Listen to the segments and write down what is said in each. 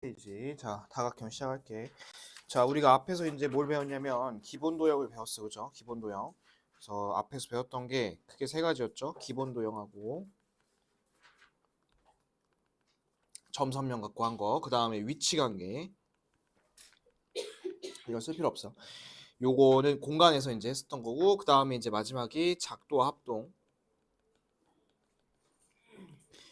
페이지. 자, 다각형 시작할게. 자, 우리가 앞에서 이제 뭘 배웠냐면 기본 도형을 배웠어, 그죠? 기본 도형. 그래서 앞에서 배웠던 게 크게 세 가지였죠. 기본 도형하고 점선면 갖고 한 거, 그 다음에 위치 관계. 이건 쓸 필요 없어. 요거는 공간에서 이제 했었던 거고, 그 다음에 이제 마지막이 작도와 합동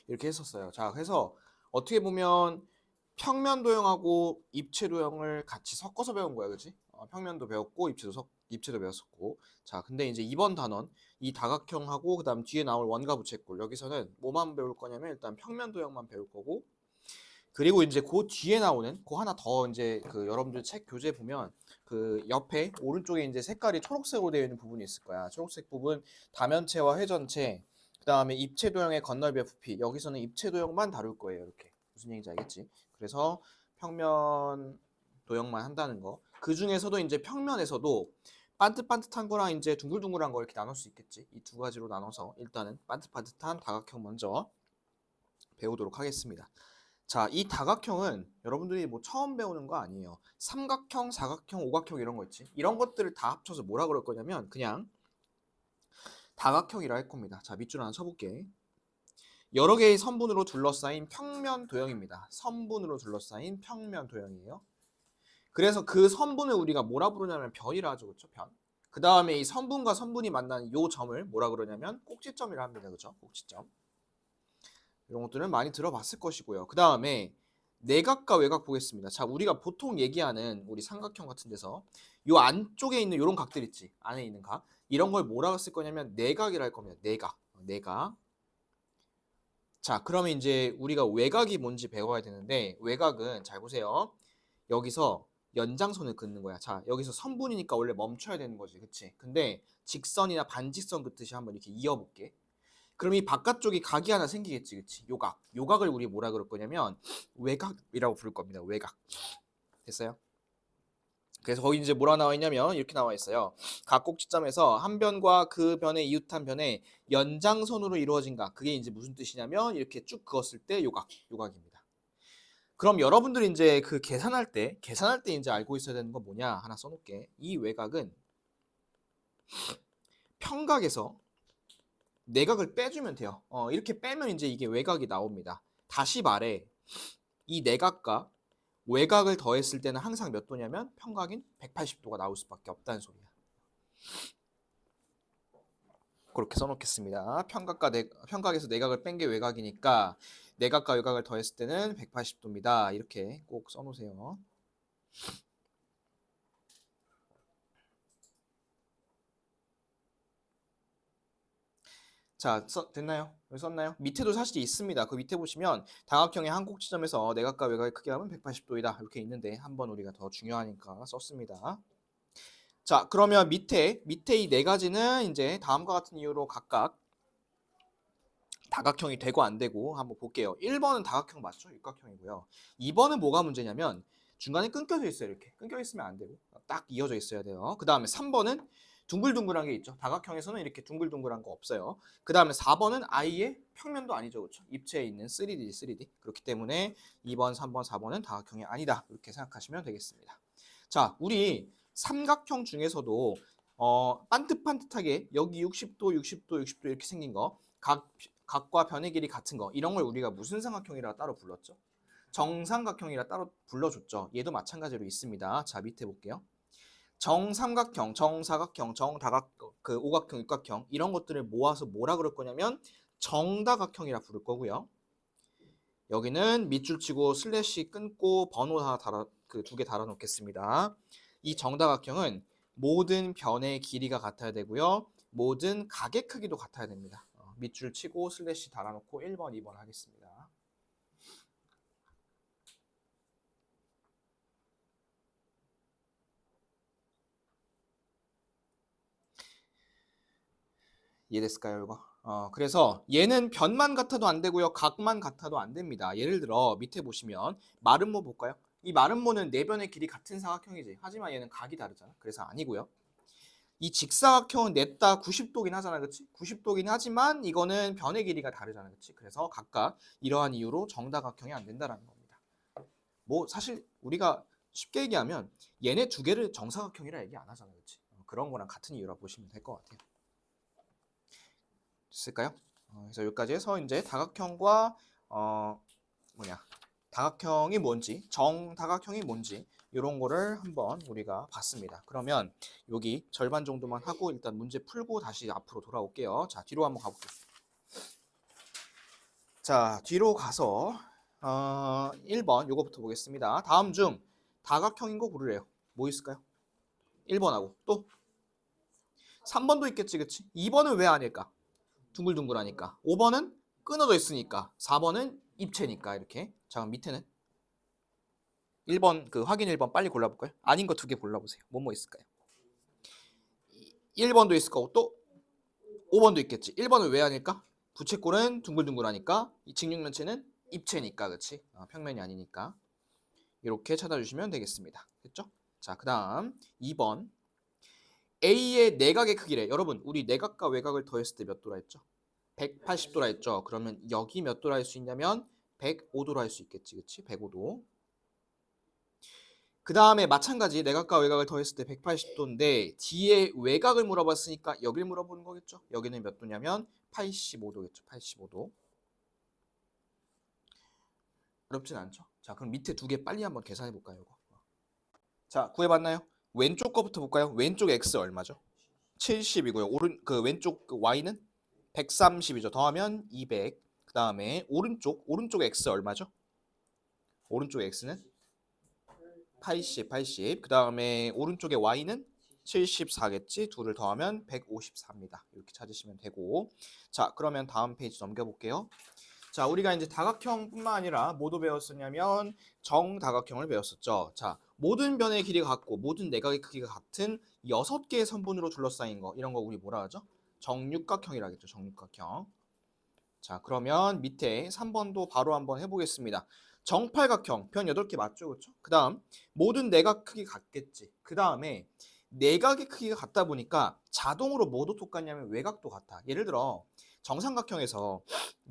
이렇게 했었어요. 자, 그래서 어떻게 보면 평면 도형하고 입체 도형을 같이 섞어서 배운 거야, 그렇지? 평면도 배웠고 입체도 배웠었고. 자, 근데 이제 이번 단원 이 다각형하고 그다음 뒤에 나올 원과 부채꼴 여기서는 뭐만 배울 거냐면 일단 평면 도형만 배울 거고. 그리고 이제 그 뒤에 나오는 그 하나 더 이제 그 여러분들 책 교재 보면 그 옆에 오른쪽에 이제 색깔이 초록색으로 되어 있는 부분이 있을 거야. 초록색 부분 다면체와 회전체, 그다음에 입체 도형의 건널비 부피. 여기서는 입체 도형만 다룰 거예요. 이렇게. 무슨 얘기인지 알겠지? 그래서 평면 도형만 한다는 거. 그 중에서도 이제 평면에서도 반듯반듯한 거랑 이제 둥글둥글한 거 이렇게 나눌 수 있겠지. 이 두 가지로 나눠서 일단은 반듯반듯한 다각형 먼저 배우도록 하겠습니다. 자, 이 다각형은 여러분들이 뭐 처음 배우는 거 아니에요. 삼각형, 사각형, 오각형 이런 거 있지. 이런 것들을 다 합쳐서 뭐라 그럴 거냐면 그냥 다각형이라 할 겁니다. 자, 밑줄 하나 쳐볼게. 여러 개의 선분으로 둘러싸인 평면 도형입니다. 선분으로 둘러싸인 평면 도형이에요. 그래서 그 선분을 우리가 뭐라 부르냐면 변이라 하죠. 그렇죠? 변. 그 다음에 이 선분과 선분이 만나는 이 점을 뭐라 그러냐면 꼭지점이라 합니다. 그렇죠? 꼭지점. 이런 것들은 많이 들어봤을 것이고요. 그 다음에 내각과 외각 보겠습니다. 자, 우리가 보통 얘기하는 우리 삼각형 같은 데서 요 안쪽에 있는 요런 각들 있지. 안에 있는 각. 이런 걸 뭐라고 쓸 거냐면 내각이라 할 겁니다. 내각. 내각. 자, 그러면 이제 우리가 외각이 뭔지 배워야 되는데 외각은 잘 보세요. 여기서 연장선을 긋는 거야. 자, 여기서 선분이니까 원래 멈춰야 되는 거지. 그치? 근데 직선이나 반직선 긋듯이 한번 이렇게 이어볼게. 그럼 이 바깥쪽이 각이 하나 생기겠지, 그치? 요각. 요각을 우리 뭐라 그럴 거냐면 외각이라고 부를 겁니다. 외각. 됐어요? 그래서 거기 이제 뭐라 나와 있냐면 이렇게 나와 있어요. 각 꼭지점에서 한 변과 그 변의 이웃한 변의 연장선으로 이루어진 각. 그게 이제 무슨 뜻이냐면 이렇게 쭉 그었을 때 요각입니다. 그럼 여러분들이 이제 그 계산할 때 이제 알고 있어야 되는 건 뭐냐? 하나 써놓을게. 이 외곽은 평각에서 내각을 빼주면 돼요. 이렇게 빼면 이제 이게 외곽이 나옵니다. 다시 말해, 이 내각과 외곽을 더했을 때는 항상 몇 도냐면 평각인 180도가 나올 수밖에 없다는 소리야. 그렇게 써놓겠습니다. 평각에서 내각을 뺀 게 외곽이니까 내각과 외곽을 더했을 때는 180도입니다. 이렇게 꼭 써놓으세요. 자, 됐나요? 여기 썼나요? 밑에도 사실 있습니다. 그 밑에 보시면 다각형의 한 꼭지점에서 내각과 외곽의 크기가 180도이다. 이렇게 있는데 한번 우리가 더 중요하니까 썼습니다. 자, 그러면 밑에 이 네 가지는 이제 다음과 같은 이유로 각각 다각형이 되고 안 되고 한번 볼게요. 1번은 다각형 맞죠? 육각형이고요. 2번은 뭐가 문제냐면 중간에 끊겨져 있어요. 이렇게 끊겨 있으면 안 되고 딱 이어져 있어야 돼요. 그 다음에 3번은 둥글둥글한 게 있죠. 다각형에서는 이렇게 둥글둥글한 거 없어요. 그 다음에 4번은 아예 평면도 아니죠. 그렇죠? 입체에 있는 3D. 그렇기 때문에 2번, 3번, 4번은 다각형이 아니다. 이렇게 생각하시면 되겠습니다. 자, 우리 삼각형 중에서도 반듯반듯하게 여기 60도, 60도, 60도 이렇게 생긴 거 각과 변의 길이 같은 거 이런 걸 우리가 무슨 삼각형이라 따로 불렀죠? 정삼각형이라 따로 불러줬죠. 얘도 마찬가지로 있습니다. 자, 밑에 볼게요. 정삼각형, 정사각형, 정다각, 그 오각형, 육각형 이런 것들을 모아서 뭐라 그럴 거냐면 정다각형이라 부를 거고요. 여기는 밑줄 치고 슬래시 끊고 번호 하나 그 두 개 달아 놓겠습니다. 이 정다각형은 모든 변의 길이가 같아야 되고요. 모든 각의 크기도 같아야 됩니다. 밑줄 치고 슬래시 달아놓고 1번, 2번 하겠습니다. 이해됐을까요, 이거? 그래서 얘는 변만 같아도 안 되고요. 각만 같아도 안 됩니다. 예를 들어 밑에 보시면 마름모 볼까요? 이 마름모는 네 변의 길이 같은 사각형이지. 하지만 얘는 각이 다르잖아. 그래서 아니고요. 이 직사각형은 넷다 90도긴 하잖아. 그치? 90도긴 하지만 이거는 변의 길이가 다르잖아. 그치? 그래서 각각 이러한 이유로 정다각형이 안 된다는 겁니다. 뭐 사실 우리가 쉽게 얘기하면 얘네 두 개를 정사각형이라 얘기 안 하잖아, 그렇지? 그런 거랑 같은 이유라 보시면 될 것 같아요. 됐을까요? 그래서 여기까지 해서 이제 다각형과 다각형이 뭔지, 정다각형이 뭔지 이런 거를 한번 우리가 봤습니다. 그러면 여기 절반 정도만 하고 일단 문제 풀고 다시 앞으로 돌아올게요. 자, 뒤로 한번 가볼게요. 자, 뒤로 가서 1번 요거부터 보겠습니다. 다음 중 다각형인 거 고르래요. 뭐 있을까요? 1번하고 또 3번도 있겠지, 그치? 2번은 왜 아닐까? 둥글둥글하니까. 5번은 끊어져 있으니까. 4번은 입체니까 이렇게. 자, 그럼 밑에는 1번 그 확인 1번 빨리 골라볼까요? 아닌 거 두 개 골라보세요. 뭐 있을까요? 1번도 있을 거고 또 5번도 있겠지. 1번은 왜 아닐까? 부채꼴은 둥글둥글하니까 이 직육면체는 입체니까, 그치? 평면이 아니니까. 이렇게 찾아주시면 되겠습니다. 됐죠? 자, 그 다음 2번 A의 내각의 크기래. 여러분, 우리 내각과 외각을 더했을 때 몇 도라 했죠? 180도라 했죠? 그러면 여기 몇 도라 할 수 있냐면 105도라 할 수 있겠지, 그치? 105도. 그 다음에 마찬가지 내각과 외각을 더했을 때 180도인데 뒤에 외각을 물어봤으니까 여기를 물어보는 거겠죠? 여기는 몇 도냐면 85도겠죠? 85도. 어렵진 않죠? 자, 그럼 밑에 두 개 빨리 한번 계산해 볼까요? 이거. 자, 구해봤나요? 왼쪽 거부터 볼까요? 왼쪽 x 얼마죠? 70이고요. 오른 그 왼쪽 그 y는 130이죠. 더하면 200. 그 다음에 오른쪽 x 얼마죠? 오른쪽 x는 80. 그 다음에 오른쪽에 y는 74겠지. 둘을 더하면 154입니다. 이렇게 찾으시면 되고. 자, 그러면 다음 페이지 넘겨볼게요. 자, 우리가 이제 다각형뿐만 아니라 뭐도 배웠었냐면 정다각형을 배웠었죠. 자, 모든 변의 길이가 같고 모든 내각의 크기가 같은 6개의 선분으로 둘러싸인 거, 이런 거 우리 뭐라 하죠? 정육각형이라 하겠죠. 정육각형. 자, 그러면 밑에 3번도 바로 한번 해보겠습니다. 정팔각형, 변 8개 맞죠? 그렇죠? 그 다음 모든 내각 크기 같겠지. 그 다음에 내각의 크기가 같다 보니까 자동으로 뭐도 똑같냐면 외곽도 같아. 예를 들어 정삼각형에서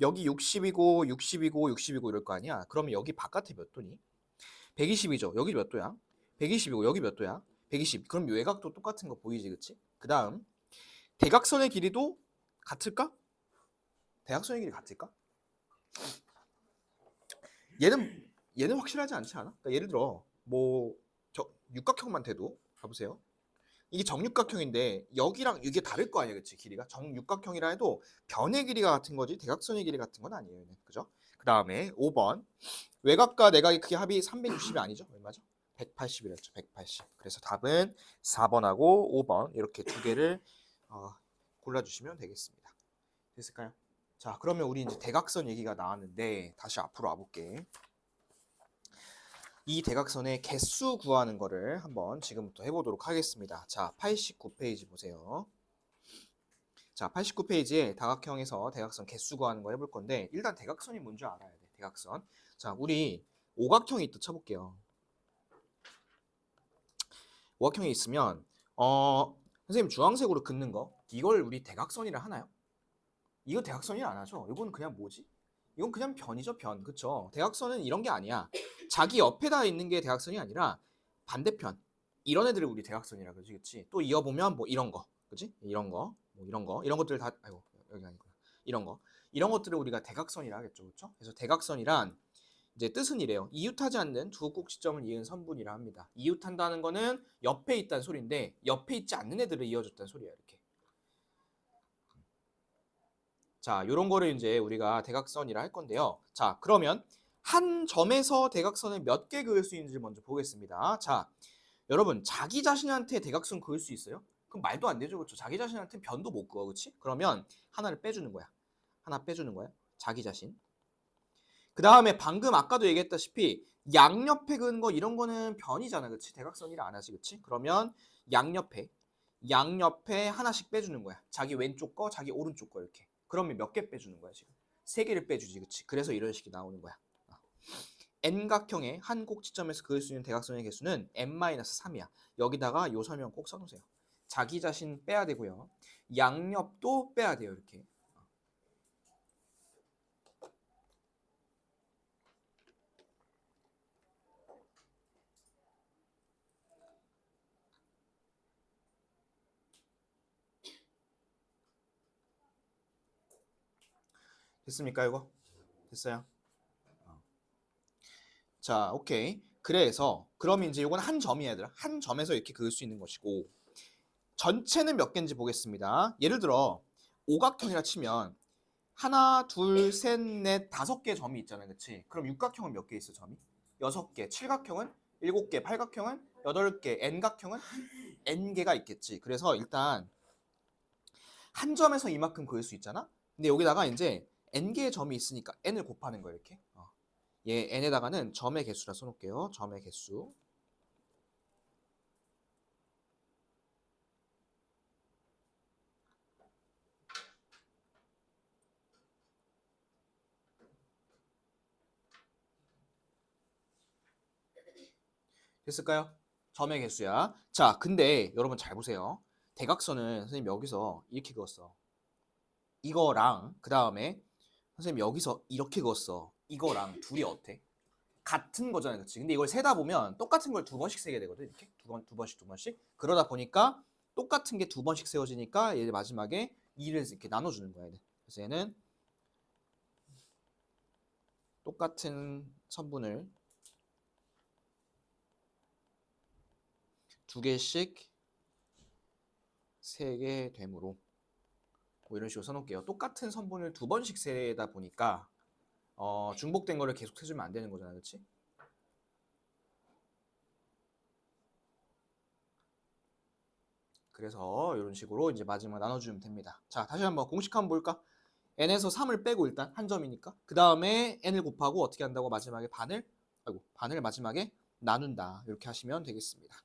여기 60이고 60이고 60이고 이럴 거 아니야. 그러면 여기 바깥에 몇 도니? 120이죠. 여기 몇 도야? 120이고 여기 몇 도야? 120. 그럼 외곽도 똑같은 거 보이지, 그치? 그 다음 대각선의 길이도 같을까? 대각선의 길이 같을까? 얘는 확실하지 않지 않아? 그러니까 예를 들어 뭐 육각형만 돼도 봐보세요. 이게 정육각형인데 여기랑 이게 다를 거 아니야, 그치? 길이가 정육각형이라 해도 변의 길이가 같은 거지 대각선의 길이 같은 건 아니에요, 얘는. 그죠? 그 다음에 5번 외곽과 내각의 크기 합이 360이 아니죠? 얼마죠? 180이랬죠. 180. 그래서 답은 4번하고 5번 이렇게 두 개를 골라주시면 되겠습니다. 됐을까요? 자, 그러면 우리 이제 대각선 얘기가 나왔는데 다시 앞으로 와볼게. 이 대각선의 개수 구하는 거를 한번 지금부터 해보도록 하겠습니다. 자, 89페이지 보세요. 자, 89페이지에 다각형에서 대각선 개수 구하는 거 해볼 건데 일단 대각선이 뭔지 알아야 돼. 대각선. 자, 우리 오각형이 있다 쳐볼게요. 오각형이 있으면 선생님 주황색으로 긋는 거 이걸 우리 대각선이라 하나요? 이거 대각선이 안 하죠. 이건 그냥 뭐지? 이건 그냥 변이죠, 변. 그쵸? 대각선은 이런 게 아니야. 자기 옆에다 있는 게 대각선이 아니라 반대편. 이런 애들을 우리 대각선이라 그러지, 그치? 또 이어보면 뭐 이런 거, 그치? 이런 거, 뭐 이런 거, 이런 것들 다, 아이고, 여기 아니구나. 이런 거. 이런 것들을 우리가 대각선이라 하겠죠, 그쵸? 그래서 대각선이란 이제 뜻은 이래요. 이웃하지 않는 두 꼭지점을 이은 선분이라 합니다. 이웃한다는 거는 옆에 있다는 소리인데 옆에 있지 않는 애들을 이어줬다는 소리야, 이렇게. 자, 요런 거를 이제 우리가 대각선이라 할 건데요. 자, 그러면 한 점에서 대각선을 몇 개 그을 수 있는지 먼저 보겠습니다. 자, 여러분 자기 자신한테 대각선 그을 수 있어요? 그럼 말도 안 되죠, 그렇죠? 자기 자신한테 변도 못 그어, 그렇지? 그러면 하나를 빼주는 거야. 하나 빼주는 거야. 자기 자신. 그 다음에 방금 아까도 얘기했다시피 양옆에 그은 거 이런 거는 변이잖아, 그렇지? 대각선이라 안 하지, 그렇지? 그러면 양옆에 하나씩 빼주는 거야. 자기 왼쪽 거, 자기 오른쪽 거 이렇게. 그러면 몇 개 빼주는 거야, 지금? 3개를 빼주지, 그치? 그래서 이런 식이 나오는 거야. n각형의 한 꼭지점에서 그을 수 있는 대각선의 개수는 n-3이야. 여기다가 요 설명 꼭 써놓으세요. 자기 자신 빼야 되고요. 양옆도 빼야 돼요, 이렇게. 됐습니까 이거? 됐어요? 자, 오케이. 그래서 그럼 이제 이건 한 점이야 얘들아. 한 점에서 이렇게 그을 수 있는 것이고 전체는 몇 개인지 보겠습니다. 예를 들어 오각형이라 치면 하나, 둘, 셋, 넷, 다섯 개 점이 있잖아요. 그치? 그럼 육각형은 몇 개 있어 점이? 여섯 개. 칠각형은 일곱 개. 팔각형은 여덟 개. N각형은 N개가 있겠지. 그래서 일단 한 점에서 이만큼 그을 수 있잖아? 근데 여기다가 이제 N개의 점이 있으니까 N을 곱하는 거야 이렇게. 얘 N에다가는 점의 개수라 써놓을게요. 점의 개수. 됐을까요? 점의 개수야. 자, 근데 여러분 잘 보세요. 대각선은 선생님 여기서 이렇게 그었어. 이거랑 그 다음에 선생님 여기서 이렇게 그었어. 이거랑 둘이 어때? 같은 거잖아요, 그렇지? 근데 이걸 세다 보면 똑같은 걸 두 번씩 세게 되거든, 이렇게 두 번씩 두 번씩. 그러다 보니까 똑같은 게 두 번씩 세워지니까 얘 마지막에 2를 이렇게 나눠주는 거야. 얘는. 그래서 얘는 똑같은 선분을 두 개씩 세게 되므로 뭐 이런 식으로 써놓을게요. 똑같은 선분을 두 번씩 세다 보니까 중복된 거를 계속 세주면 안 되는 거잖아, 그렇지? 그래서 이런 식으로 이제 마지막 나눠주면 됩니다. 자, 다시 한번 공식 한번 볼까? n에서 3을 빼고 일단 한 점이니까 그 다음에 n을 곱하고 어떻게 한다고 마지막에 반을 마지막에 나눈다 이렇게 하시면 되겠습니다.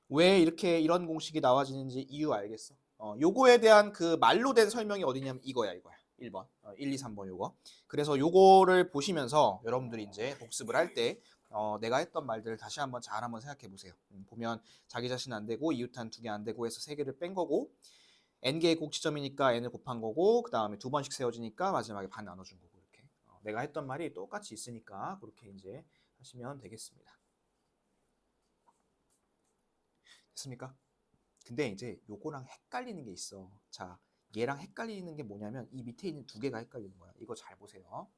왜 이렇게 이런 공식이 나와지는지 이유 알겠어? 요거에 대한 그 말로 된 설명이 어디냐면 이거야 1번 1, 2, 3번 요거. 그래서 요거를 보시면서 여러분들이 이제 복습을 할 때 내가 했던 말들을 다시 한번 잘 한번 생각해 보세요. 보면 자기 자신 안 되고 이웃한 두 개 안 되고 해서 세 개를 뺀 거고 n개의 꼭지점이니까 n을 곱한 거고 그 다음에 두 번씩 세워지니까 마지막에 반 나눠준 거고 이렇게 내가 했던 말이 똑같이 있으니까 그렇게 이제 하시면 되겠습니다. 됐습니까? 근데 이제 요거랑 헷갈리는 게 있어. 자, 얘랑 헷갈리는 게 뭐냐면 이 밑에 있는 두 개가 헷갈리는 거야. 이거 잘 보세요.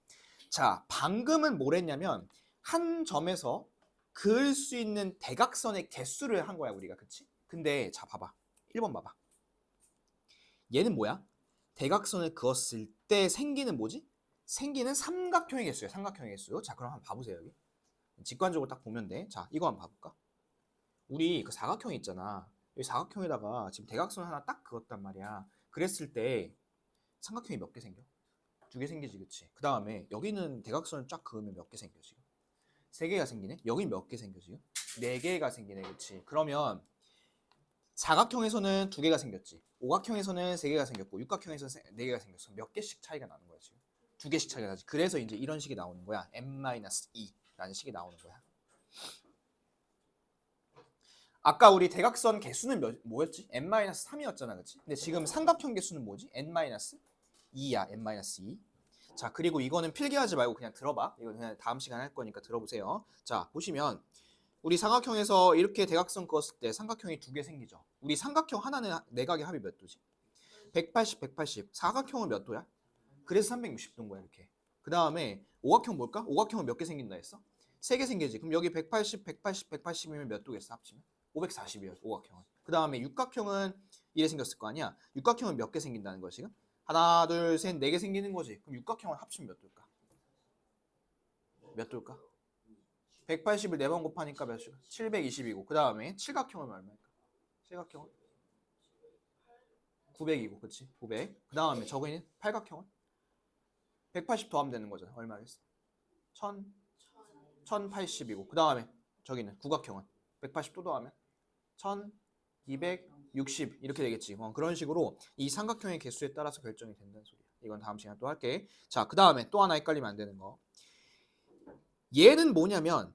자, 방금은 뭘 했냐면 한 점에서 그을 수 있는 대각선의 개수를 한 거야 우리가. 그치? 근데 자 봐봐. 1번 봐봐. 얘는 뭐야? 대각선을 그었을 때 생기는 뭐지? 생기는 삼각형의 개수야. 삼각형의 개수. 자, 그럼 한번 봐보세요. 여기. 직관적으로 딱 보면 돼. 자, 이거 한번 봐볼까? 우리 그 사각형이 있잖아. 이 사각형에다가 지금 대각선 하나 딱 그었단 말이야. 그랬을 때 삼각형이 몇 개 생겨? 두 개 생기지, 그치? 그 다음에 여기는 대각선을 쫙 그으면 몇 개 생겨, 지금? 세 개가 생기네? 여긴 몇 개 생겨, 지금? 네 개가 생기네, 그치? 그러면 사각형에서는 두 개가 생겼지. 오각형에서는 세 개가 생겼고 육각형에서는 네 개가 생겼어. 몇 개씩 차이가 나는 거야, 지금? 두 개씩 차이가 나지. 그래서 이제 이런 식이 나오는 거야. n-2라는 식이 나오는 거야. 아까 우리 대각선 개수는 뭐였지? n-3이었잖아, 그치? 근데 지금 삼각형 개수는 뭐지? n-2야, n-2. 자, 그리고 이거는 필기하지 말고 그냥 들어봐. 이거 그냥 다음 시간에 할 거니까 들어보세요. 자, 보시면 우리 삼각형에서 이렇게 대각선 그었을 때 삼각형이 두 개 생기죠. 우리 삼각형 하나는 내각의 합이 몇 도지? 180, 180. 사각형은 몇 도야? 그래서 360도인 거야, 이렇게. 그 다음에 오각형 뭘까? 오각형은 몇 개 생긴다 했어? 세 개 생기지. 그럼 여기 180, 180, 180이면 몇 도겠어, 합치면? 540이에요, 오각형은. 그 다음에 육각형은 이래 생겼을 거 아니야? 육각형은 몇 개 생긴다는 거야, 지금? 하나, 둘, 셋, 네 개 생기는 거지. 그럼 육각형을 합치면 몇 도일까? 몇 도일까? 180을 4번 곱하니까 몇 시간? 720이고 그 다음에 칠각형은 얼마일까? 칠각형은 900이고 그치? 900. 그 다음에 저거는 팔각형은 180 더하면 되는 거잖아. 얼마겠어? 1000, 1080이고 그 다음에 저기는 구각형은 180 또 더하면 1260 이렇게 되겠지. 그런 식으로 이 삼각형의 개수에 따라서 결정이 된다는 소리야. 이건 다음 시간에 또 할게. 자, 그 다음에 또 하나 헷갈리면 안 되는 거. 얘는 뭐냐면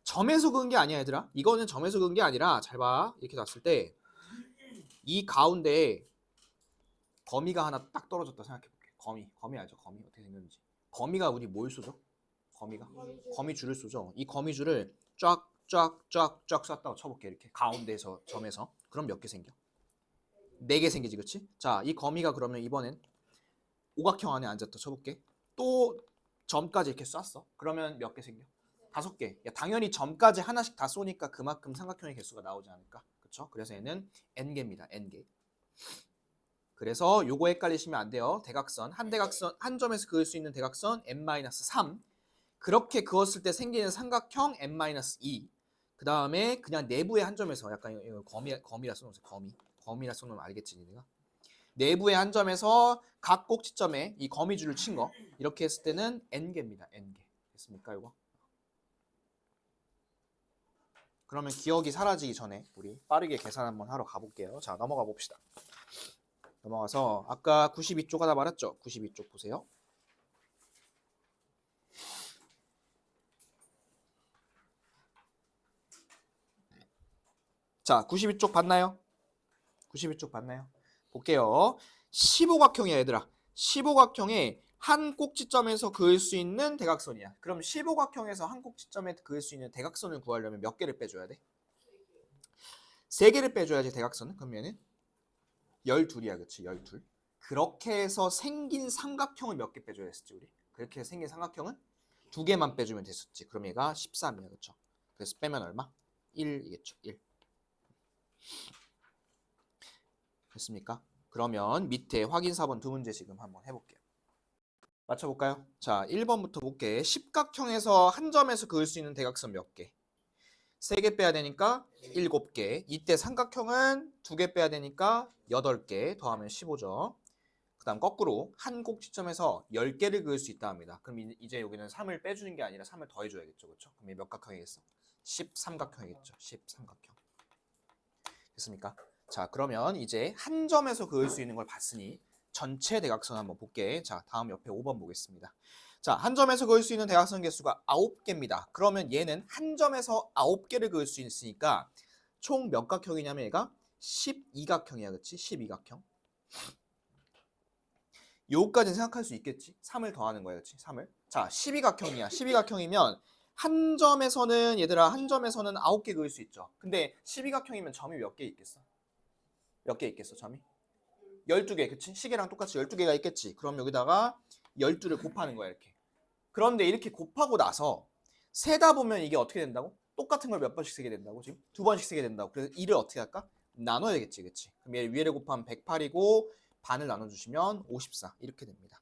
점에서 그은 게 아니야, 얘들아. 이거는 점에서 그은 게 아니라 잘 봐. 이렇게 놨을 때 이 가운데에 거미가 하나 딱 떨어졌다 생각해볼게. 거미 알죠? 거미 어떻게 생겼는지. 거미가 우리 뭘 쏘죠? 거미줄을 쏘죠. 이 거미줄을 쫙쫙쫙쫙 쐈다고 쳐볼게. 이렇게 가운데에서 점에서. 그럼 몇 개 생겨? 4개 생기지, 그렇지? 자, 이 거미가 그러면 이번엔 오각형 안에 앉았다 쳐볼게. 또 점까지 이렇게 쐈어. 그러면 몇 개 생겨? 5개. 야, 당연히 점까지 하나씩 다 쏘니까 그만큼 삼각형의 개수가 나오지 않을까? 그렇죠? 그래서 얘는 n개입니다. n개. 그래서 요거 헷갈리시면 안 돼요. 대각선, 한 점에서 그을 수 있는 대각선 n-3. 그렇게 그었을 때 생기는 삼각형 n-2. 그 다음에 그냥 내부의 한 점에서 약간 거미라 써놓으세요. 거미라 써놓으면 알겠지, 니네가. 내부의 한 점에서 각 꼭지점에 이 거미줄을 친 거. 이렇게 했을 때는 n개입니다. n개. 됐습니까, 이거? 그러면 기억이 사라지기 전에 우리 빠르게 계산 한번 하러 가볼게요. 자, 넘어가 봅시다. 넘어가서 아까 92쪽 하다 말았죠? 92쪽 보세요. 자, 92쪽 봤나요? 92쪽 봤나요? 볼게요. 15각형이야, 얘들아. 15각형에 한 꼭지점에서 그을 수 있는 대각선이야. 그럼 15각형에서 한 꼭지점에 그을 수 있는 대각선을 구하려면 몇 개를 빼줘야 돼? 3개를 빼줘야지 대각선은. 그러면은 12이야, 그치? 12. 그렇게 해서 생긴 삼각형을 몇 개 빼줘야 했었지, 우리? 그렇게 생긴 삼각형은 2개만 빼주면 됐었지. 그럼 얘가 13이야, 그쵸? 그래서 빼면 얼마? 1이겠죠, 1. 됐습니까? 그러면 밑에 확인 4번 두 문제 지금 한번 해볼게요. 맞춰볼까요? 자, 1번부터 볼게. 십각형에서 한 점에서 그을 수 있는 대각선 몇 개? 3개 빼야 되니까 7개. 이때 삼각형은 2개 빼야 되니까 8개. 더하면 15죠. 그 다음 거꾸로 한 꼭지점에서 10개를 그을 수 있다 합니다. 그럼 이제 여기는 3을 빼주는 게 아니라 3을 더해줘야겠죠. 그렇죠? 그럼 몇 각형이겠어? 13각형이겠죠. 13각형. 됐습니까? 자, 그러면 이제 한 점에서 그을 수 있는 걸 봤으니 전체 대각선 한번 볼게. 자, 다음 옆에 5번 보겠습니다. 자, 한 점에서 그을 수 있는 대각선 개수가 9개입니다. 그러면 얘는 한 점에서 9개를 그을 수 있으니까 총 몇 각형이냐면 얘가 12각형이야. 그치? 12각형. 요까지는 생각할 수 있겠지? 3을 더하는 거야. 그치? 3을. 자, 12각형이야. 12각형이면 한 점에서는 얘들아 한 점에서는 9개 그을 수 있죠. 근데 12각형이면 점이 몇 개 있겠어? 몇 개 있겠어, 점이? 12개, 그치? 시계랑 똑같이 12개가 있겠지. 그럼 여기다가 12를 곱하는 거야, 이렇게. 그런데 이렇게 곱하고 나서 세다 보면 이게 어떻게 된다고? 똑같은 걸 몇 번씩 쓰게 된다고, 지금? 2번씩 쓰게 된다고. 그래서 2를 어떻게 할까? 나눠야겠지, 그치? 그럼 얘 위를 곱하면 108이고 반을 나눠주시면 54 이렇게 됩니다.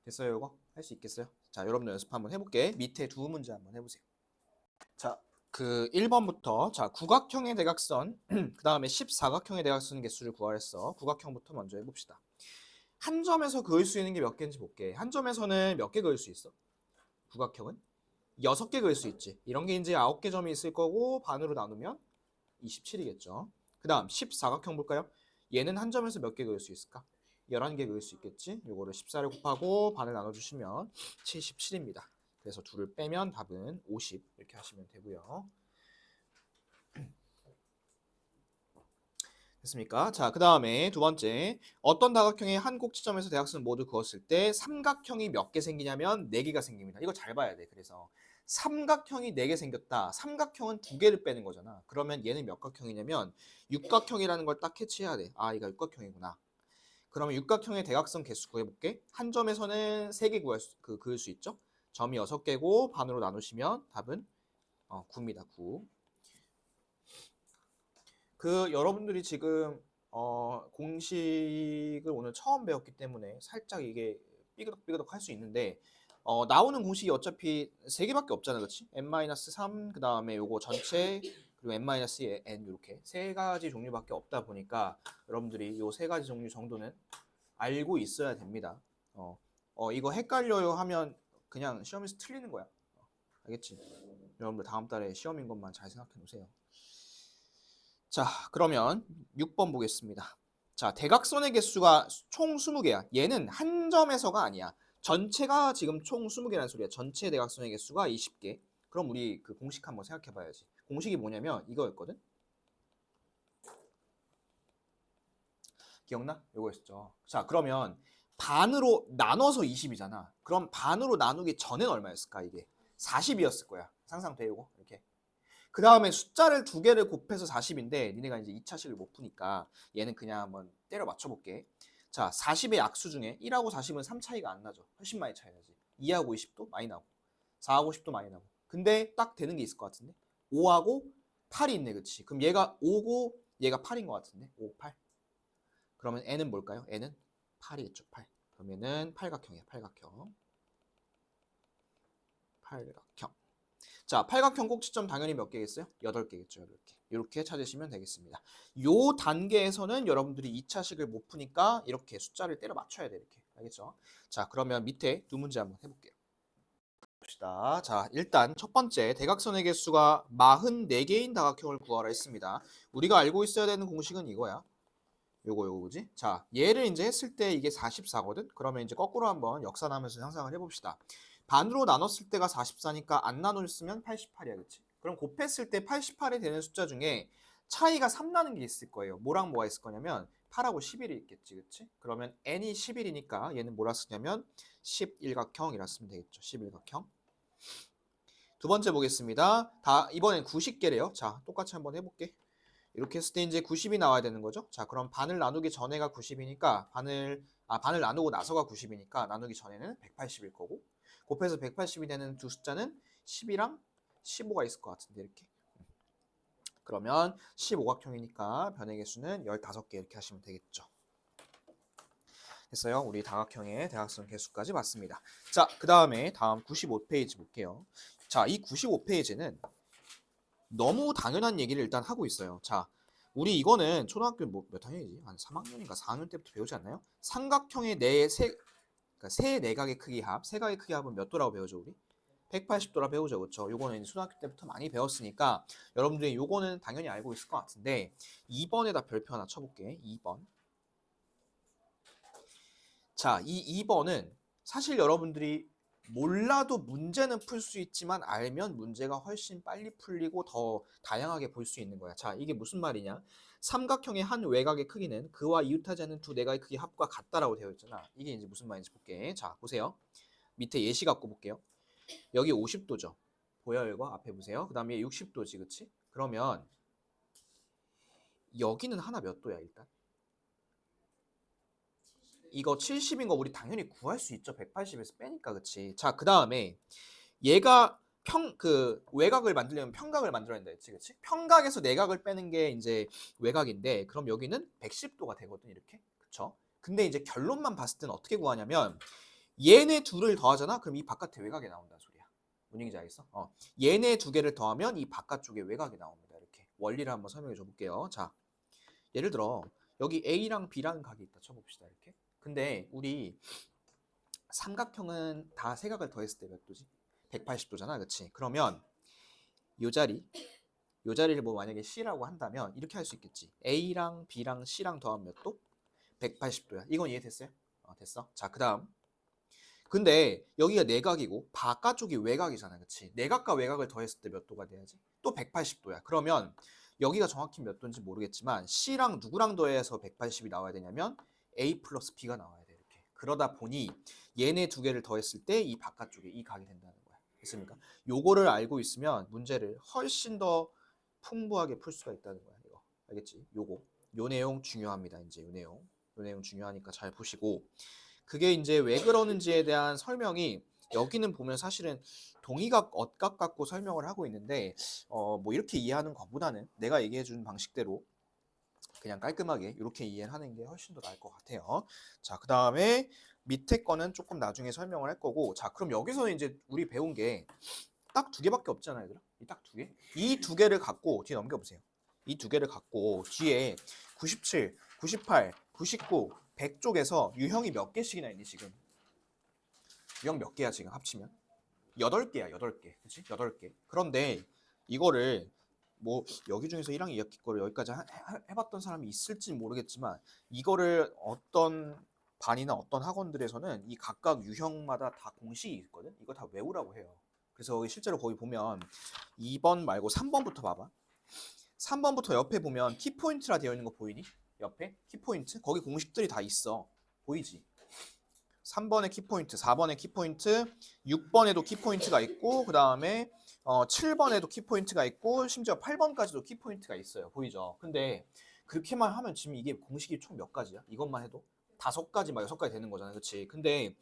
됐어요, 이거? 할 수 있겠어요? 자, 여러분들 연습 한번 해볼게. 밑에 두 문제 한번 해보세요. 자, 그 1번부터 자 구각형의 대각선 그 다음에 14각형의 대각선 개수를 구하랬어. 구각형부터 먼저 해봅시다. 한 점에서 그을 수 있는 게 몇 개인지 볼게. 한 점에서는 몇 개 그을 수 있어? 구각형은 6개 그을 수 있지. 이런 게 이제 9개 점이 있을 거고 반으로 나누면 27이겠죠. 그 다음 14각형 볼까요? 얘는 한 점에서 몇 개 그을 수 있을까? 11개 그을 수 있겠지. 요거를 14를 곱하고 반을 나눠주시면 77입니다. 그래서 둘을 빼면 답은 50 이렇게 하시면 되고요. 됐습니까? 자, 그 다음에 두 번째. 어떤 다각형의 한 꼭지점에서 대각선을 모두 그었을 때 삼각형이 몇 개 생기냐면 4개가 생깁니다. 이거 잘 봐야 돼. 그래서 삼각형이 4개 생겼다. 삼각형은 2개를 빼는 거잖아. 그러면 얘는 몇 각형이냐면 육각형이라는 걸 딱 캐치해야 돼. 아, 이거 육각형이구나. 그러면 육각형의 대각선 개수 구해볼게. 한 점에서는 3개 그을 수 있죠. 점이 6개고 반으로 나누시면 답은 9입니다. 9. 그 여러분들이 지금 공식을 오늘 처음 배웠기 때문에 살짝 이게 삐그덕삐그덕 할 수 있는데 나오는 공식이 어차피 3개밖에 없잖아. 그렇지? n-3 그 다음에 요거 전체 그리고 n-n 이렇게 3가지 종류밖에 없다 보니까 여러분들이 요 3가지 종류 정도는 알고 있어야 됩니다. 이거 헷갈려요 하면 그냥 시험에서 틀리는 거야. 알겠지? 여러분들 다음 달에 시험인 것만 잘 생각해 놓으세요. 자, 그러면 6번 보겠습니다. 자, 대각선의 개수가 총 20개야. 얘는 한 점에서가 아니야. 전체가 지금 총 20개라는 소리야. 전체 대각선의 개수가 20개. 그럼 우리 그 공식 한번 생각해 봐야지. 공식이 뭐냐면 이거였거든. 기억나? 요거였죠. 자, 그러면 반으로 나눠서 20이잖아. 그럼 반으로 나누기 전엔 얼마였을까, 이게? 40이었을 거야. 상상돼, 요거? 이렇게. 그 다음에 숫자를 2개를 곱해서 40인데 니네가 이제 2차식을 못 푸니까 얘는 그냥 한번 때려 맞춰볼게. 자, 40의 약수 중에 1하고 40은 3 차이가 안 나죠. 훨씬 많이 차이 나지. 2하고 20도 많이 나고 4하고 10도 많이 나고. 근데 딱 되는 게 있을 것 같은데. 5하고 8이 있네. 그치? 그럼 얘가 5고 얘가 8인 것 같은데. 5, 8. 그러면 n은 뭘까요? n은 8이겠죠. 8. 그러면은 팔각형이야. 팔각형. 팔각형. 자, 팔각형 꼭지점 당연히 몇 개겠어요? 8개겠죠. 8개. 이렇게 찾으시면 되겠습니다. 요 단계에서는 여러분들이 2차식을 못 푸니까 이렇게 숫자를 때려 맞춰야 돼. 이렇게. 알겠죠? 자, 그러면 밑에 두 문제 한번 해볼게요. 봅시다. 자, 일단 첫 번째 대각선의 개수가 44개인 다각형을 구하라 했습니다. 우리가 알고 있어야 되는 공식은 이거야. 요거 뭐지? 자, 얘를 이제 했을 때 이게 44거든? 그러면 이제 거꾸로 한번 역산하면서 상상을 해봅시다. 반으로 나눴을 때가 44니까 안 나눴으면 88이야, 그치? 그럼 곱했을 때 88이 되는 숫자 중에 차이가 3 나는 게 있을 거예요. 뭐랑 뭐가 있을 거냐면 8하고 11이 있겠지, 그치? 그러면 n이 11이니까 얘는 뭐라 쓰냐면 11각형이라 쓰면 되겠죠, 11각형. 두 번째 보겠습니다. 이번엔 90개래요. 자, 똑같이 한번 해볼게. 이렇게 했을 때 이제 90이 나와야 되는 거죠. 자, 그럼 반을 나누기 전에가 90이니까 반을 나누고 나서가 90이니까 나누기 전에는 180일 거고 곱해서 180이 되는 두 숫자는 10이랑 15가 있을 것 같은데 이렇게. 그러면 15각형이니까 변의 개수는 15개 이렇게 하시면 되겠죠. 됐어요. 우리 다각형의 대각선 개수까지 맞습니다. 자, 그 다음에 다음 95페이지 볼게요. 자, 이 95페이지는 너무 당연한 얘기를 일단 하고 있어요. 자, 우리 이거는 초등학교 몇 학년이지? 한 3학년인가 4학년 때부터 배우지 않나요? 삼각형의 그러니까 세 내각의 크기 합, 세각의 크기 합은 몇 도라고 배우죠, 우리? 180도라 배우죠, 그렇죠? 요거는 초등학교 때부터 많이 배웠으니까 여러분들이 요거는 당연히 알고 있을 것 같은데 2번에다 별표 하나 쳐볼게. 2번. 자, 이 2번은 사실 여러분들이 몰라도 문제는 풀 수 있지만 알면 문제가 훨씬 빨리 풀리고 더 다양하게 볼 수 있는 거야. 자, 이게 무슨 말이냐? 삼각형의 한 외곽의 크기는 그와 이웃하지 않는 두 내각의 크기 합과 같다라고 되어 있잖아. 이게 이제 무슨 말인지 볼게. 자, 보세요. 밑에 예시 갖고 볼게요. 여기 50도죠. 보여요, 이거? 앞에 보세요. 그 다음에 60도지, 그치? 그러면 여기는 하나 몇 도야, 일단? 이거 70인 거 우리 당연히 구할 수 있죠. 180에서 빼니까, 그치? 자, 그 다음에 얘가 외곽을 만들려면 평각을 만들어야 된다 했지, 그치? 평각에서 내각을 빼는 게 이제 외곽인데, 그럼 여기는 110도가 되거든, 이렇게. 그쵸? 근데 이제 결론만 봤을 때는 어떻게 구하냐면, 얘네 둘을 더하잖아? 그럼 이 바깥에 외곽이 나온다는 소리야. 뭔 얘기인지 알겠어? 얘네 두 개를 더하면 이 바깥쪽에 외곽이 나옵니다, 이렇게. 원리를 한번 설명해 줘 볼게요. 자, 예를 들어, 여기 A랑 B라는 각이 있다 쳐봅시다, 이렇게. 근데 우리 삼각형은 다 세각을 더했을 때 몇 도지? 180도잖아, 그치? 그러면 요 자리를 뭐 만약에 C라고 한다면 이렇게 할 수 있겠지. A랑 B랑 C랑 더하면 몇 도? 180도야. 이건 이해됐어요? 됐어. 자, 그 다음. 근데 여기가 내각이고 바깥쪽이 외곽이잖아, 그치? 내각과 외곽을 더했을 때 몇 도가 돼야지? 또 180도야. 그러면 여기가 정확히 몇 도인지 모르겠지만 C랑 누구랑 더해서 180이 나와야 되냐면 A 플러스 B가 나와야 돼, 이렇게. 그러다 보니 얘네 두 개를 더했을 때 이 바깥쪽에 이 각이 된다는 거야. 됐습니까? 요거를 알고 있으면 문제를 훨씬 더 풍부하게 풀 수가 있다는 거야, 이거. 알겠지? 요 내용 중요합니다. 이제 요 내용 중요하니까 잘 보시고, 그게 이제 왜 그러는지에 대한 설명이 여기는 보면 사실은 동의각, 억각 갖고 설명을 하고 있는데 뭐 이렇게 이해하는 것보다는 내가 얘기해 준 방식대로 그냥 깔끔하게 이렇게 이해를 하는 게 훨씬 더 나을 것 같아요. 자, 그 다음에 밑에 거는 조금 나중에 설명을 할 거고, 자, 그럼 여기서는 이제 우리 배운 게 딱 두 개밖에 없잖아요, 얘들아. 이 딱 두 개. 이 두 개를 갖고 뒤에 넘겨보세요. 이 두 개를 갖고 뒤에 97, 98, 99, 100 쪽에서 유형이 몇 개씩이나 있니 지금? 유형 몇 개야 지금 합치면? 8개야, 8개. 그치? 8개. 그런데 이거를 뭐 여기 중에서 1학년 2학기 거를 여기까지 해봤던 사람이 있을지 모르겠지만 이거를 어떤 반이나 어떤 학원들에서는 이 각각 유형마다 다 공식이 있거든? 이거 다 외우라고 해요. 그래서 실제로 거기 보면 2번 말고 3번부터 봐봐. 3번부터 옆에 보면 키포인트라 되어 있는 거 보이니? 옆에 키포인트? 거기 공식들이 다 있어. 보이지? 3번의 키포인트, 4번의 키포인트, 6번에도 키포인트가 있고 그 다음에 7번에도 키포인트가 있고 심지어 8번까지도 키포인트가 있어요. 보이죠? 근데 그렇게만 하면 지금 이게 공식이 총 몇 가지야? 이것만 해도 5가지 막 6가지 되는 거잖아. 그치? 근데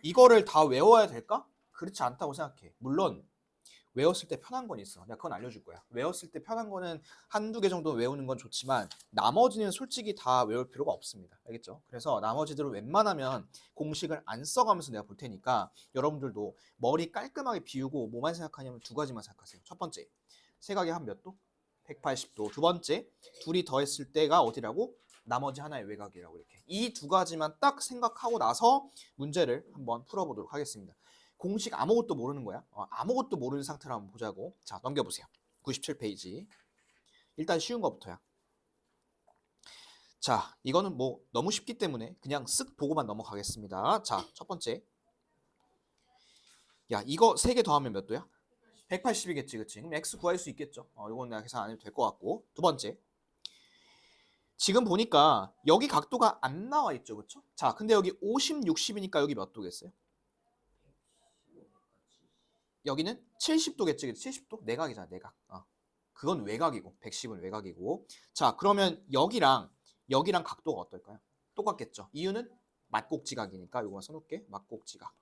이거를 다 외워야 될까? 그렇지 않다고 생각해. 물론 외웠을 때 편한 건 있어. 내가 그건 알려줄 거야. 외웠을 때 편한 거는 한두 개 정도 외우는 건 좋지만 나머지는 솔직히 다 외울 필요가 없습니다. 알겠죠? 그래서 나머지들은 웬만하면 공식을 안 써가면서 내가 볼 테니까 여러분들도 머리 깔끔하게 비우고 뭐만 생각하냐면 2가지만 생각하세요. 첫 번째, 세각이 한 몇 도? 180도. 두 번째, 둘이 더했을 때가 어디라고? 나머지 하나의 외곽이라고. 이렇게 이 2가지만 딱 생각하고 나서 문제를 한번 풀어보도록 하겠습니다. 공식 아무것도 모르는 거야. 아무것도 모르는 상태로 한번 보자고. 자, 넘겨보세요. 97페이지. 일단 쉬운 거부터야. 자, 이거는 뭐 너무 쉽기 때문에 그냥 쓱 보고만 넘어가겠습니다. 자, 첫 번째. 야, 이거 3개 더하면 몇 도야? 180이겠지, 그치? 그럼 x 구할 수 있겠죠. 이건 내가 계산 안 해도 될 것 같고. 두 번째. 지금 보니까 여기 각도가 안 나와 있죠, 그쵸? 자, 근데 여기 50, 60이니까 여기 몇 도겠어요? 여기는 70도겠지, 70도? 내각이잖아, 내각. 그건 외곽이고, 110은 외곽이고. 자, 그러면 여기랑 각도가 어떨까요? 똑같겠죠. 이유는 맞곡지각이니까 이거 써놓을게. 맞곡지각.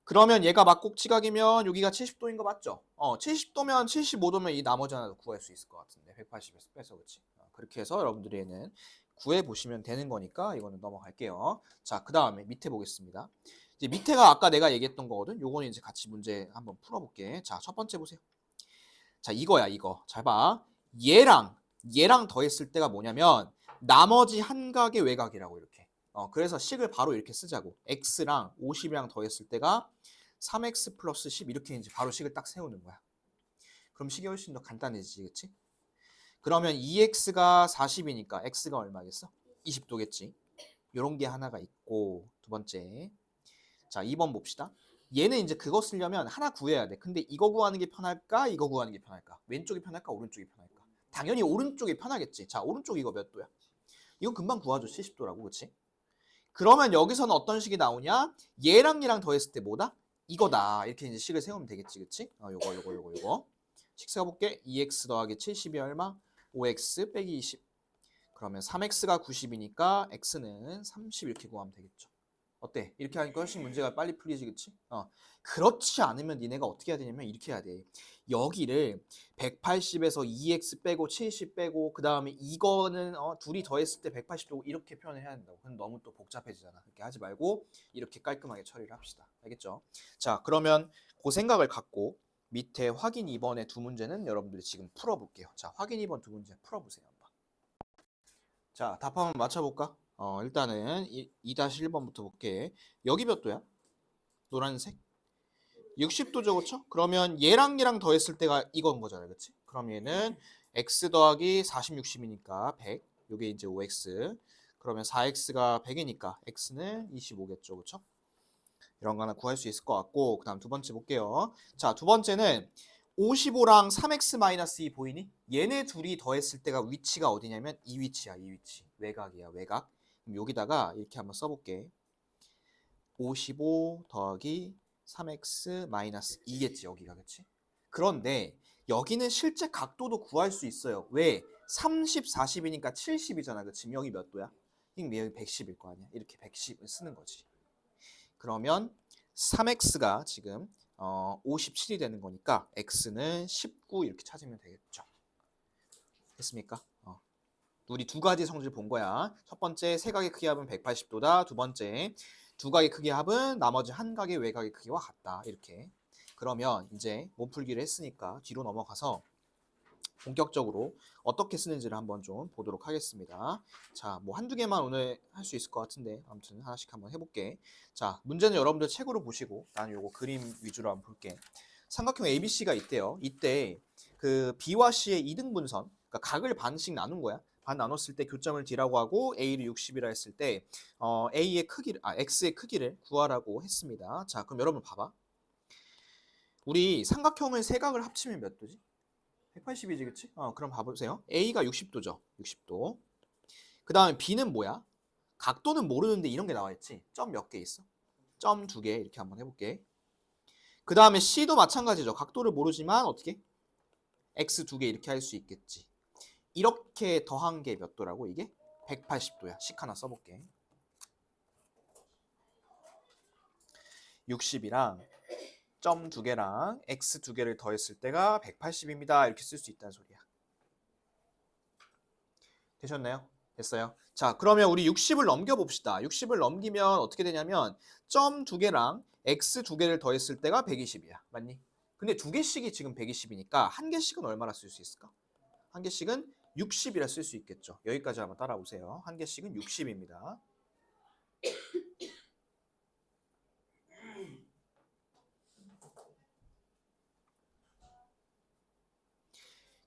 그러면 얘가 맞곡지각이면 여기가 70도인 거 맞죠? 70도면 75도면 이 나머지 하나도 구할 수 있을 것 같은데 180에서 빼서 그치? 그렇게 해서 여러분들이 얘는 구해보시면 되는 거니까 이거는 넘어갈게요. 자, 그 다음에 밑에 보겠습니다. 이제 밑에가 아까 내가 얘기했던 거거든. 요거는 이제 같이 문제 한번 풀어볼게. 자, 첫 번째 보세요. 자, 이거야, 이거. 잘 봐. 얘랑 더했을 때가 뭐냐면 나머지 한 각의 외곽이라고 이렇게. 그래서 식을 바로 이렇게 쓰자고. x랑 50이랑 더했을 때가 3x 플러스 10 이렇게 이제 바로 식을 딱 세우는 거야. 그럼 식이 훨씬 더 간단해지지, 그치? 그러면 2x가 40이니까 x가 얼마겠어? 20도겠지. 요런 게 하나가 있고 두 번째. 자, 2번 봅시다. 얘는 이제 그거 쓰려면 하나 구해야 돼. 근데 이거 구하는 게 편할까? 이거 구하는 게 편할까? 왼쪽이 편할까? 오른쪽이 편할까? 당연히 오른쪽이 편하겠지. 자, 오른쪽 이거 몇 도야? 이건 금방 구하죠. 70도라고, 그치? 그러면 여기서는 어떤 식이 나오냐? 얘랑 더했을 때 뭐다? 이거다. 이렇게 이제 식을 세우면 되겠지, 그치? 요거. 식 세워볼게. 2x 더하기 70이 얼마? 5x 빼기 20. 그러면 3x가 90이니까 x는 30 이렇게 구하면 되겠죠. 어때? 이렇게 하니까 훨씬 문제가 빨리 풀리지, 그치? 그렇지 않으면 니네가 어떻게 해야 되냐면 이렇게 해야 돼. 여기를 180에서 2x 빼고 70 빼고 그 다음에 이거는 둘이 더했을 때 180도 이렇게 표현을 해야 된다고. 그럼 너무 또 복잡해지잖아. 그렇게 하지 말고 이렇게 깔끔하게 처리를 합시다. 알겠죠? 자, 그러면 그 생각을 갖고 밑에 확인 2번의 두 문제는 여러분들이 지금 풀어볼게요. 자, 확인 2번 두 문제 풀어보세요. 한번. 자, 답 한번 맞춰볼까? 일단은 2-1번부터 볼게. 여기 몇 도야? 노란색? 60도죠, 그렇죠? 그러면 얘랑 더했을 때가 이건 거잖아요, 그렇지? 그럼 얘는 x 더하기 40, 60이니까 100. 요게 이제 5x. 그러면 4x가 100이니까 x는 25겠죠, 그렇죠? 이런 거 하나 구할 수 있을 것 같고, 그 다음 두 번째 볼게요. 자, 두 번째는 55랑 3x-2 보이니? 얘네 둘이 더했을 때가 위치가 어디냐면 이 위치야, 이 위치. 외곽이야, 외곽. 그럼 여기다가 이렇게 한번 써볼게. 55 더하기 3x-2겠지, 여기가, 그치? 그런데 여기는 실제 각도도 구할 수 있어요. 왜? 30, 40이니까 70이잖아, 그치? 여기 몇 도야? 여기 110일 거 아니야? 이렇게 110을 쓰는 거지. 그러면 3x가 지금 57이 되는 거니까 x는 19 이렇게 찾으면 되겠죠. 됐습니까? 우리 2가지 성질 본 거야. 첫 번째 세각의 크기 합은 180도다. 두 번째 두 각의 크기 합은 나머지 한 각의 외곽의 크기와 같다. 이렇게. 그러면 이제 몸풀기를 했으니까 뒤로 넘어가서 본격적으로 어떻게 쓰는지를 한번 좀 보도록 하겠습니다. 자, 뭐 한두 개만 오늘 할 수 있을 것 같은데 아무튼 하나씩 한번 해볼게. 자, 문제는 여러분들 책으로 보시고 나는 요거 그림 위주로 한번 볼게. 삼각형 ABC가 있대요. 이때 그 B와 C의 이등분선, 그러니까 각을 반씩 나눈 거야. 반 나눴을 때 교점을 D라고 하고 A를 60이라 했을 때 X의 크기를 구하라고 했습니다. 자, 그럼 여러분 봐봐. 우리 삼각형을 세 각을 합치면 몇 도지? 180이지, 그치? 그럼 봐보세요. A가 60도죠. 60도. 그 다음에 B는 뭐야? 각도는 모르는데 이런 게 나와 있지. 점 몇 개 있어? 점 2개 이렇게 한번 해볼게. 그 다음에 C도 마찬가지죠. 각도를 모르지만 어떻게? X 2개 이렇게 할 수 있겠지. 이렇게 더한 게 몇 도라고 이게? 180도야. 식 하나 써볼게. 60이랑 점 두 개랑 x 두 개를 더했을 때가 180입니다. 이렇게 쓸 수 있다는 소리야. 되셨나요? 됐어요. 자, 그러면 우리 60을 넘겨봅시다. 60을 넘기면 어떻게 되냐면 점 두 개랑 x 두 개를 더했을 때가 120이야. 맞니? 근데 두 개씩이 지금 120이니까 한 개씩은 얼마나 쓸 수 있을까? 한 개씩은 60이라 쓸 수 있겠죠. 여기까지 한번 따라오세요. 한 개씩은 60입니다.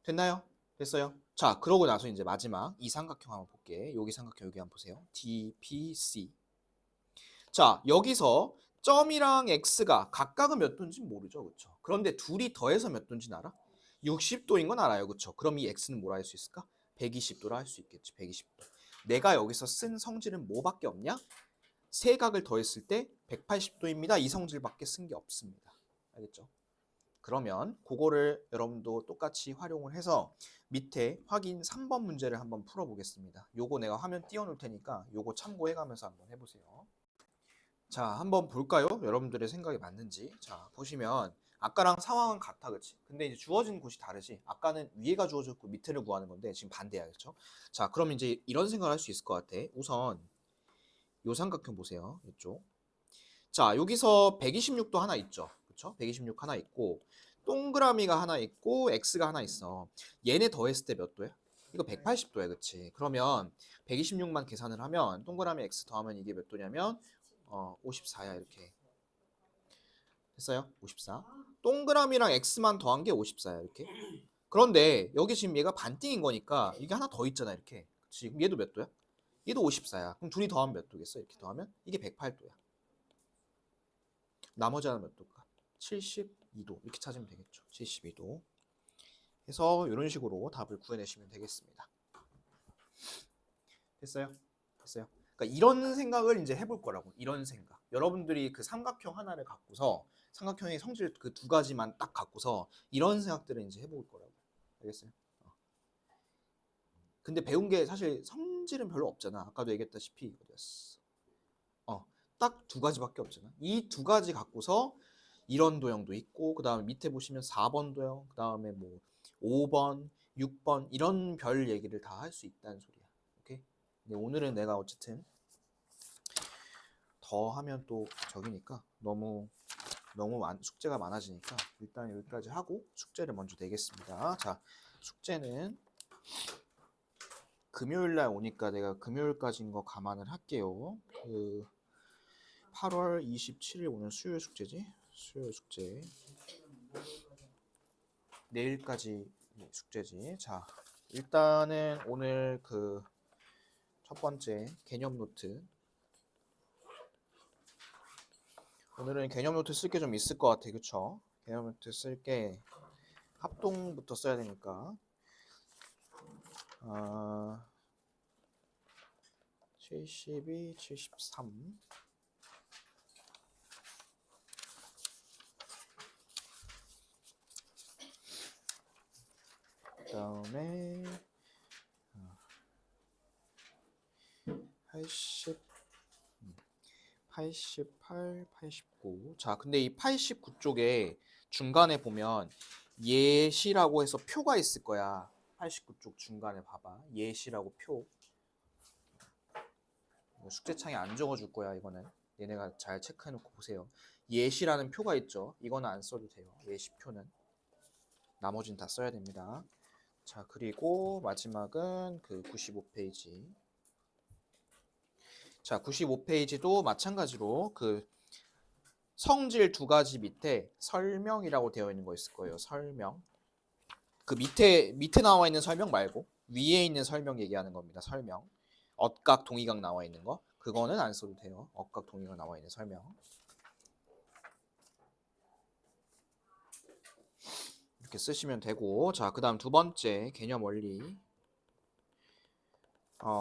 됐나요? 됐어요? 자, 그러고 나서 이제 마지막 이 삼각형 한번 볼게. 여기 삼각형 여기 한번 보세요. DPC. 자, 여기서 점이랑 x가 각각은 몇 도인지 모르죠. 그렇죠? 그런데 둘이 더해서 몇 도인지는 알아? 60도인 건 알아요. 그렇죠? 그럼 이 x는 뭐라 할 수 있을까? 120도라 할 수 있겠지. 120도. 내가 여기서 쓴 성질은 뭐밖에 없냐? 세 각을 더했을 때 180도입니다. 이 성질밖에 쓴 게 없습니다. 알겠죠? 그러면 그거를 여러분도 똑같이 활용을 해서 밑에 확인 3번 문제를 한번 풀어보겠습니다. 요거 내가 화면 띄워놓을 테니까 요거 참고해가면서 한번 해보세요. 자, 한번 볼까요? 여러분들의 생각이 맞는지. 자, 보시면 아까랑 상황은 같아, 그치? 근데 이제 주어진 곳이 다르지. 아까는 위에가 주어졌고 밑에를 구하는 건데 지금 반대야, 그렇죠? 자, 그럼 이제 이런 생각을 할 수 있을 것 같아. 우선 요 삼각형 보세요. 이쪽. 자, 여기서 126도 하나 있죠. 그렇죠? 126 하나 있고 동그라미가 하나 있고 x가 하나 있어. 얘네 더했을 때 몇 도야? 이거 180도야, 그치? 그러면 126만 계산을 하면 동그라미 x 더하면 이게 몇 도냐면 54야, 이렇게. 됐어요? 54. 동그라미랑 x만 더한 게 54야, 이렇게. 그런데 여기 지금 얘가 반띵인 거니까 이게 하나 더 있잖아, 이렇게. 그치? 그럼 얘도 몇 도야? 얘도 54야. 그럼 둘이 더하면 몇 도겠어? 이렇게 더하면 이게 108도야. 나머지 하나 몇 도일까? 72도. 이렇게 찾으면 되겠죠. 72도. 해서 이런 식으로 답을 구해내시면 되겠습니다. 됐어요? 됐어요? 그러니까 이런 생각을 이제 해볼 거라고. 이런 생각. 여러분들이 그 삼각형 하나를 갖고서 삼각형의 성질 그 두 가지만 딱 갖고서 이런 생각들을 이제 해볼 거라고. 알겠어요? 근데 배운 게 사실 성질은 별로 없잖아. 아까도 얘기했다시피 어디였어? 딱 두 가지밖에 없잖아. 이 두 가지 갖고서 이런 도형도 있고 그 다음에 밑에 보시면 4번 도형, 그 다음에 뭐 5번, 6번 이런 별 얘기를 다 할 수 있다는 소리야. 오케이? 근데 오늘은 내가 어쨌든 더 하면 또 저기니까 너무 숙제가 많아지니까 일단 여기까지 하고 숙제를 먼저 내겠습니다. 자, 숙제는 금요일 날 오니까 내가 금요일까지인 거 감안을 할게요. 그 8월 27일 오늘 수요일 숙제지? 수요일 숙제. 내일까지 숙제지. 자, 일단은 오늘 그 첫 번째 개념 노트. 오늘은 개념 노트 쓸 게 좀 있을 것 같아, 그쵸? 개념 노트 쓸 게 합동부터 써야 되니까. 72, 73. 그 다음에 80, 88, 89. 자, 근데 이 89쪽에 중간에 보면 예시라고 해서 표가 있을 거야. 89쪽 중간에 봐봐. 예시라고 표. 숙제창에 안 적어줄 거야, 이거는. 얘네가 잘 체크해놓고 보세요. 예시라는 표가 있죠. 이거는 안 써도 돼요. 예시표는. 나머지는 다 써야 됩니다. 자, 그리고 마지막은 그 95페이지. 자, 95페이지도 마찬가지로 그 성질 두 가지 밑에 설명이라고 되어 있는 거 있을 거예요. 설명. 그 밑에 나와 있는 설명 말고 위에 있는 설명 얘기하는 겁니다. 설명. 억각, 동의각 나와 있는 거. 그거는 안 써도 돼요. 억각, 동의각 나와 있는 설명. 이렇게 쓰시면 되고, 자, 그 다음 두 번째 개념 원리.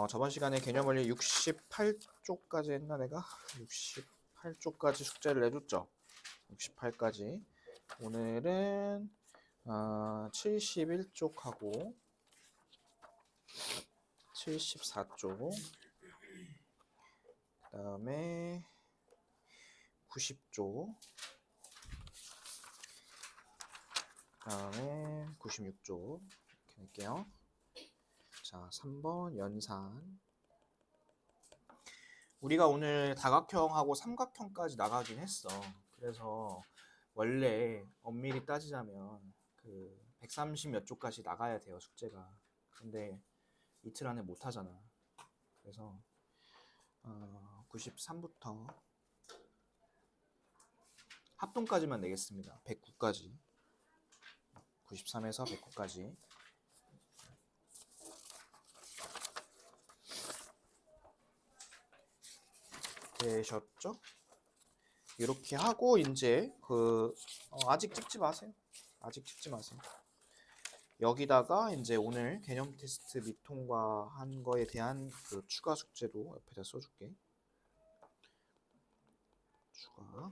저번 시간에 개념 원리 68쪽까지 했나 내가? 68쪽까지 숙제를 내줬죠. 68까지. 오늘은 71쪽하고 74쪽, 그 다음에 90쪽, 그 다음에 96쪽 이렇게 낼게요. 자, 3번 연산. 우리가 오늘 다각형하고 삼각형까지 나가긴 했어. 그래서 원래 엄밀히 따지자면 그 130 몇 쪽까지 나가야 돼요, 숙제가. 근데 이틀 안에 못 하잖아. 그래서 93부터 합동까지만 내겠습니다. 109까지. 93에서 109까지. 되셨죠? 이렇게 하고 이제 아직 찍지 마세요. 아직 찍지 마세요. 여기다가 이제 오늘 개념 테스트 미통과한 거에 대한 그 추가 숙제도 옆에다 써줄게. 추가.